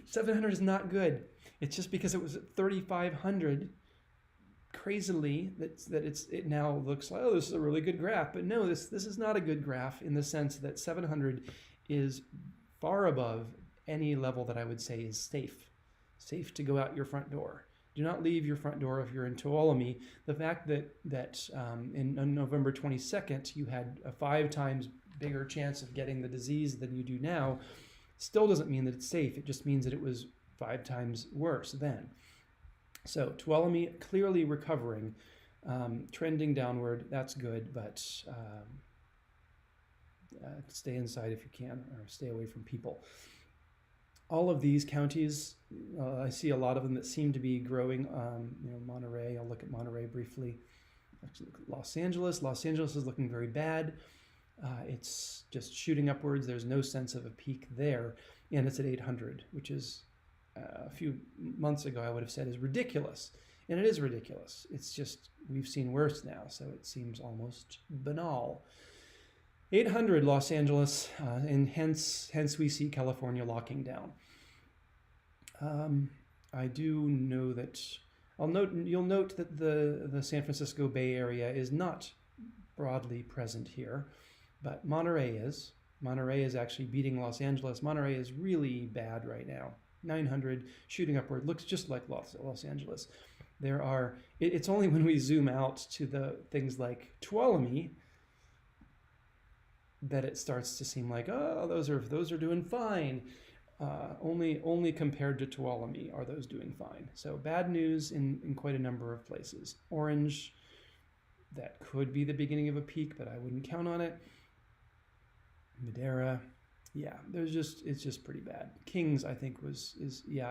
700 is not good. It's just because it was at 3,500, crazily, it now looks like, oh, this is a really good graph. But no, this is not a good graph in the sense that 700 is far above any level that I would say is safe. Safe to go out your front door. Do not leave your front door if you're in Tuolumne. The fact that on November 22nd, you had a 5 times bigger chance of getting the disease than you do now still doesn't mean that it's safe. It just means that it was 5 times worse then. So Tuolumne clearly recovering, trending downward. That's good, but stay inside if you can, or stay away from people. All of these counties, I see a lot of them that seem to be growing. Monterey, I'll look at Monterey briefly. Actually, look at Los Angeles. Los Angeles is looking very bad. It's just shooting upwards. There's no sense of a peak there. And it's at 800, which is a few months ago I would have said is ridiculous. And it is ridiculous. It's just, we've seen worse now, so it seems almost banal. 800 Los Angeles, and hence we see California locking down. I do know that, you'll note that the San Francisco Bay Area is not broadly present here, but Monterey is. Monterey is actually beating Los Angeles. Monterey is really bad right now. 900, shooting upward, looks just like Los Angeles. It's only when we zoom out to the things like Tuolumne that it starts to seem like, oh, those are doing fine. Only compared to Tuolumne are those doing fine. So bad news in quite a number of places. Orange, That could be the beginning of a peak, but I wouldn't count on it. Madeira, yeah, it's just pretty bad. Kings, I think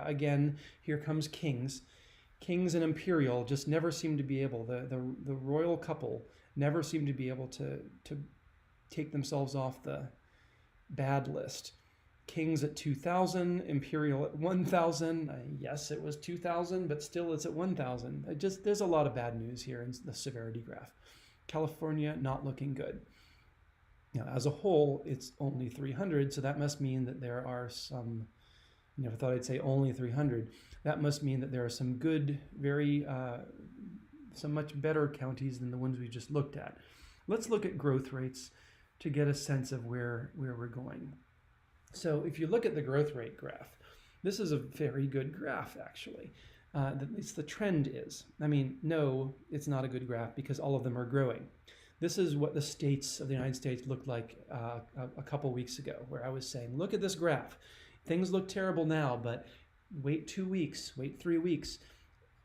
again, here comes Kings. Kings and Imperial just never seem to be able, the royal couple never seem to be able to take themselves off the bad list. Kings at 2,000, Imperial at 1,000. Yes, it was 2,000, but still it's at 1,000. There's a lot of bad news here in the severity graph. California not looking good. Now, as a whole, it's only 300, so that must mean that there are some, I never thought I'd say only 300. That must mean that there are some good, some much better counties than the ones we just looked at. Let's look at growth rates to get a sense of where we're going. So if you look at the growth rate graph, this is a very good graph, actually. At least the trend is. I mean, no, it's not a good graph because all of them are growing. This is what the states of the United States looked like a couple weeks ago, where I was saying, look at this graph. Things look terrible now, but wait 2 weeks, wait 3 weeks.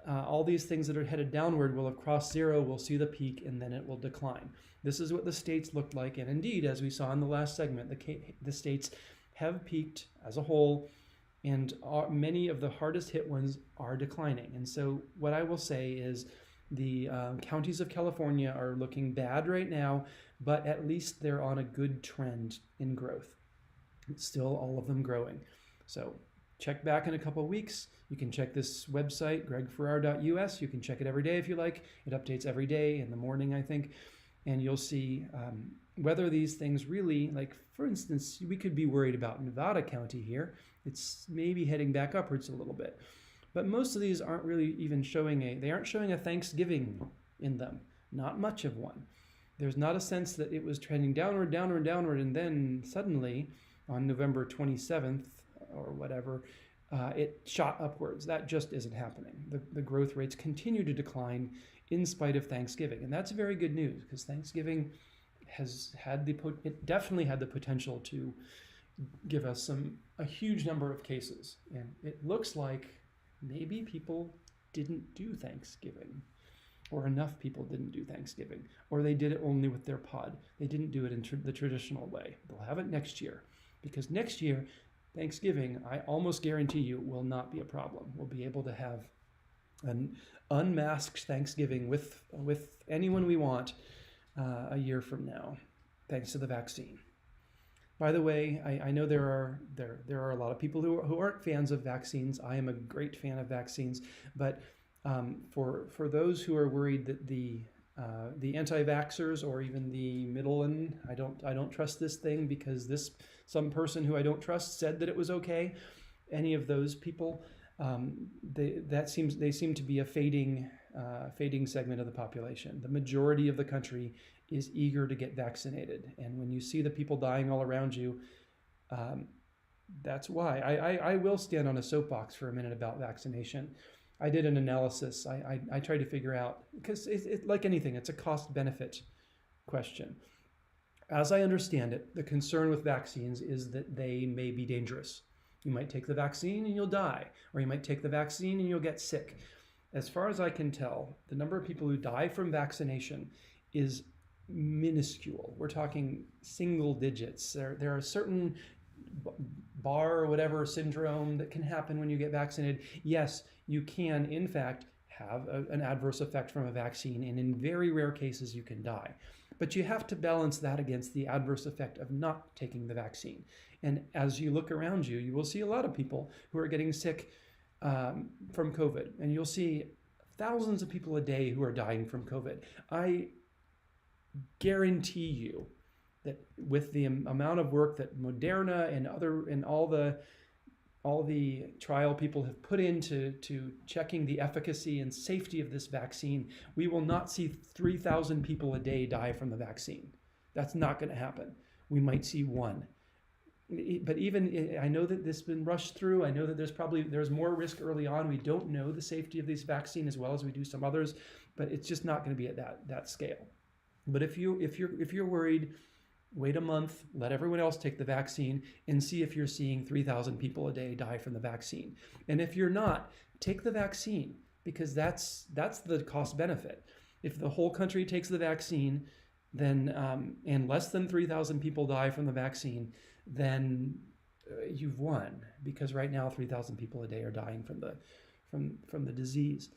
All these things that are headed downward will have crossed zero, we'll see the peak, and then it will decline. This is what the states looked like, and indeed, as we saw in the last segment, the states have peaked as a whole, and many of the hardest hit ones are declining. And so what I will say is the counties of California are looking bad right now, but at least they're on a good trend in growth. It's still all of them growing. So check back in a couple of weeks. You can check this website, gregferrar.us. You can check it every day if you like. It updates every day in the morning, I think. And you'll see whether these things really, like for instance, we could be worried about Nevada County here. It's maybe heading back upwards a little bit. But most of these aren't really even they aren't showing a Thanksgiving in them. Not much of one. There's not a sense that it was trending downward, downward, downward, and then suddenly on November 27th or whatever, it shot upwards. That just isn't happening. The growth rates continue to decline in spite of Thanksgiving. And that's very good news because Thanksgiving it definitely had the potential to give us a huge number of cases. And it looks like maybe people didn't do Thanksgiving, or enough people didn't do Thanksgiving, or they did it only with their pod. They didn't do it in the traditional way. They'll have it next year, because next year, Thanksgiving, I almost guarantee you, will not be a problem. We'll be able to have an unmasked Thanksgiving with anyone we want a year from now, thanks to the vaccine. By the way, I know there are a lot of people who aren't fans of vaccines. I am a great fan of vaccines, but for those who are worried that the anti-vaxxers or even the middle and I don't trust this thing because some person who I don't trust said that it was okay. Any of those people, they seem to be a fading segment of the population. The majority of the country is eager to get vaccinated, and when you see the people dying all around you, that's why I will stand on a soapbox for a minute about vaccination. I did an analysis. I tried to figure out, because it's like anything, it's a cost-benefit question. As I understand it, the concern with vaccines is that they may be dangerous. You might take the vaccine and you'll die, or you might take the vaccine and you'll get sick. As far as I can tell, the number of people who die from vaccination is minuscule. We're talking single digits. There are certain bar or whatever syndrome that can happen when you get vaccinated. Yes, you can, in fact, have an adverse effect from a vaccine, and in very rare cases, you can die. But you have to balance that against the adverse effect of not taking the vaccine. And as you look around you, you will see a lot of people who are getting sick from COVID, and you'll see thousands of people a day who are dying from COVID. I guarantee you that with the amount of work that Moderna and all the trial people have put into checking the efficacy and safety of this vaccine, we will not see 3,000 people a day die from the vaccine. That's not going to happen. We might see one. But even, I know that this has been rushed through. I know that there's more risk early on. We don't know the safety of this vaccine as well as we do some others, but it's just not going to be at that scale. But if you're worried, wait a month, let everyone else take the vaccine, and see if you're seeing 3,000 people a day die from the vaccine. And if you're not, take the vaccine, because that's the cost benefit. If the whole country takes the vaccine, then and less than 3,000 people die from the vaccine, then you've won, because right now 3,000 people a day are dying from the disease.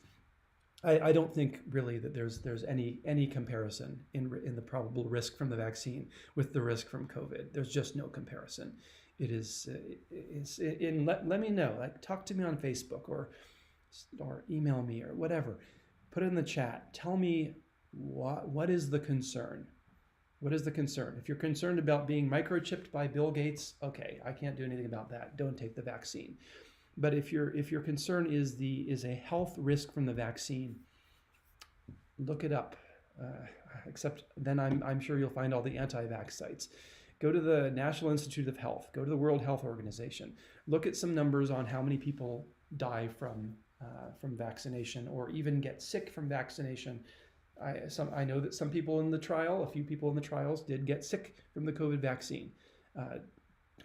I don't think really that there's any comparison in the probable risk from the vaccine with the risk from COVID. There's just no comparison. It is let me know, like talk to me on Facebook or email me or whatever. Put it in the chat. Tell me what is the concern? What is the concern? If you're concerned about being microchipped by Bill Gates, okay, I can't do anything about that. Don't take the vaccine. But if your concern is a health risk from the vaccine, look it up. Except then I'm sure you'll find all the anti-vax sites. Go to the National Institute of Health. Go to the World Health Organization. Look at some numbers on how many people die from vaccination or even get sick from vaccination. I know that some people in the trial, a few people in the trials, did get sick from the COVID vaccine. A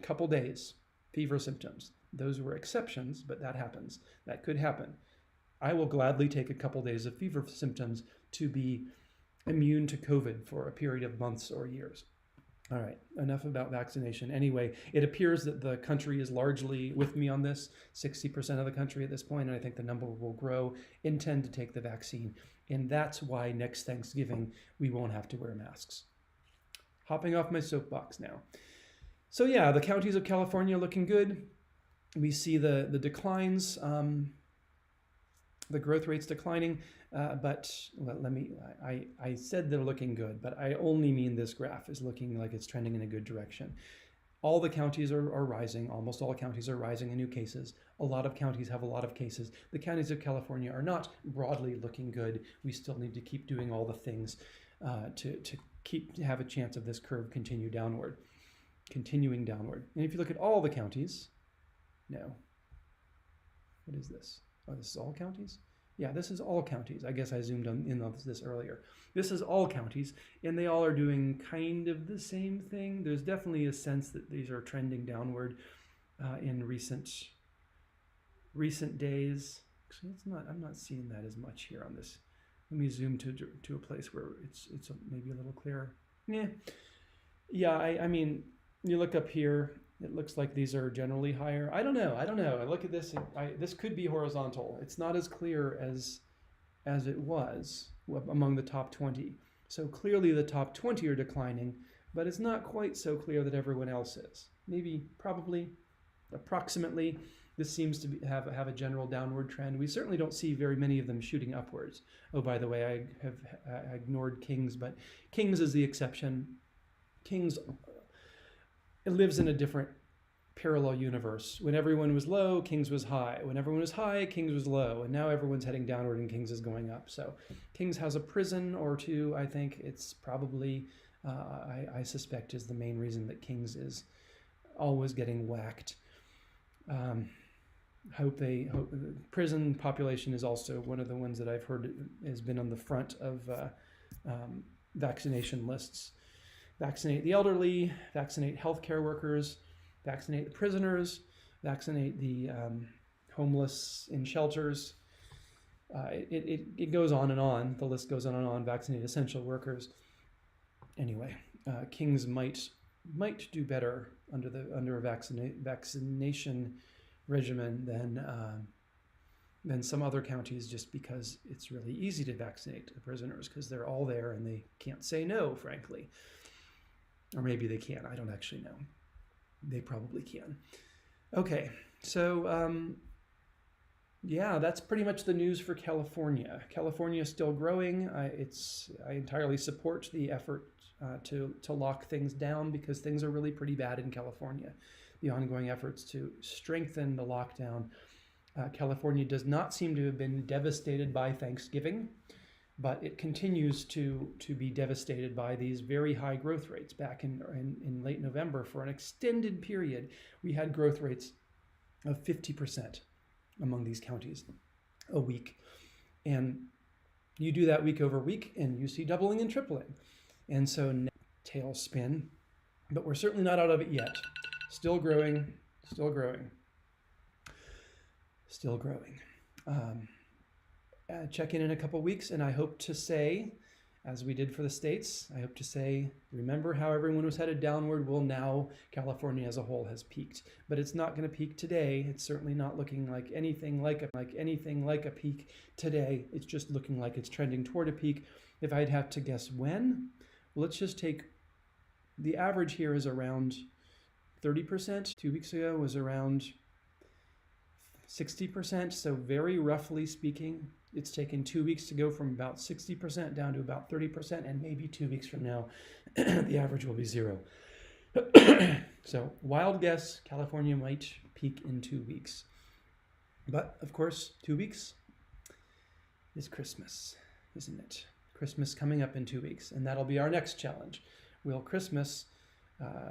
couple days, fever symptoms. Those were exceptions, but that happens. That could happen. I will gladly take a couple days of fever symptoms to be immune to COVID for a period of months or years. All right, enough about vaccination. Anyway, it appears that the country is largely with me on this, 60% of the country at this point, and I think the number will grow, intend to take the vaccine. And that's why next Thanksgiving, we won't have to wear masks. Hopping off my soapbox now. So yeah, the counties of California are looking good. We see the declines, the growth rates declining, but I said they're looking good, but I only mean this graph is looking like it's trending in a good direction. All the counties are rising. Almost all counties are rising in new cases. A lot of counties have a lot of cases. The counties of California are not broadly looking good. We still need to keep doing all the things to have a chance of this curve continuing downward. And if you look at all the counties, no. What is this? Oh, this is all counties? Yeah, this is all counties. I guess I zoomed in on this earlier. This is all counties, and they all are doing kind of the same thing. There's definitely a sense that these are trending downward in recent days. Actually, I'm not seeing that as much here on this. Let me zoom to a place where it's maybe a little clearer. Yeah. I mean, you look up here. It looks like these are generally higher. I don't know. I look at this. This could be horizontal. It's not as clear as it was among the top 20. So clearly the top 20 are declining, but it's not quite so clear that everyone else is. Maybe, probably, approximately, this seems to have a general downward trend. We certainly don't see very many of them shooting upwards. Oh, by the way, I have ignored Kings, but Kings is the exception. Kings, it lives in a different parallel universe. When everyone was low, Kings was high. When everyone was high, Kings was low. And now everyone's heading downward and Kings is going up. So Kings has a prison or two. I think it's probably, I suspect, is the main reason that Kings is always getting whacked. Hope the prison population is also one of the ones that I've heard has been on the front of vaccination lists. Vaccinate the elderly, vaccinate healthcare workers, vaccinate the prisoners, vaccinate the homeless in shelters. It goes on and on. The list goes on and on. Vaccinate essential workers. Anyway, Kings might do better under a vaccination regimen than some other counties, just because it's really easy to vaccinate the prisoners because they're all there and they can't say no, frankly. Or maybe they can. I don't actually know. They probably can. Okay, so yeah, that's pretty much the news for California. California is still growing. I entirely support the effort to lock things down because things are really pretty bad in California. The ongoing efforts to strengthen the lockdown. California does not seem to have been devastated by Thanksgiving, but it continues to be devastated by these very high growth rates. Back in late November, for an extended period, we had growth rates of 50% among these counties a week. And you do that week over week, and you see doubling and tripling. And so tailspin, but we're certainly not out of it yet. Still growing, still growing, still growing. check in a couple weeks, and I hope to say, as we did for the states, I hope to say, remember how everyone was headed downward? Well, now California as a whole has peaked, but it's not going to peak today. It's certainly not looking like anything like a peak today. It's just looking like it's trending toward a peak. If I'd have to guess when, well, let's just take the average here is around 30%. 2 weeks ago was around 60%. So very roughly speaking, it's taken 2 weeks to go from about 60% down to about 30%, and maybe 2 weeks from now, the average will be 0. So wild guess, California might peak in 2 weeks. But of course, 2 weeks is Christmas, isn't it? Christmas coming up in 2 weeks, and that'll be our next challenge. Will Christmas,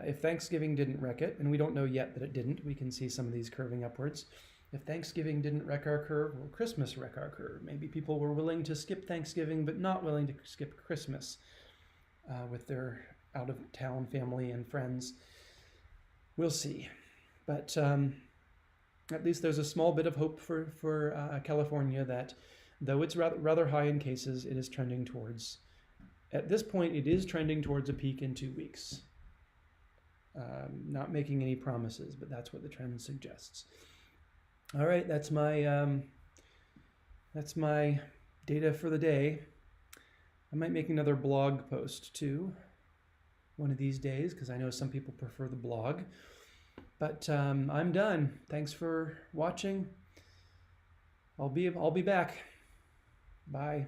if Thanksgiving didn't wreck it, and we don't know yet that it didn't, we can see some of these curving upwards. If Thanksgiving didn't wreck our curve, will Christmas wreck our curve? Maybe people were willing to skip Thanksgiving, but not willing to skip Christmas with their out-of-town family and friends. We'll see. But at least there's a small bit of hope for California that, though it's rather high in cases, it is trending towards, at this point, it is trending towards a peak in 2 weeks. Not making any promises, but that's what the trend suggests. All right, that's my data for the day. I might make another blog post too, one of these days, because I know some people prefer the blog. But I'm done. Thanks for watching. I'll be back. Bye.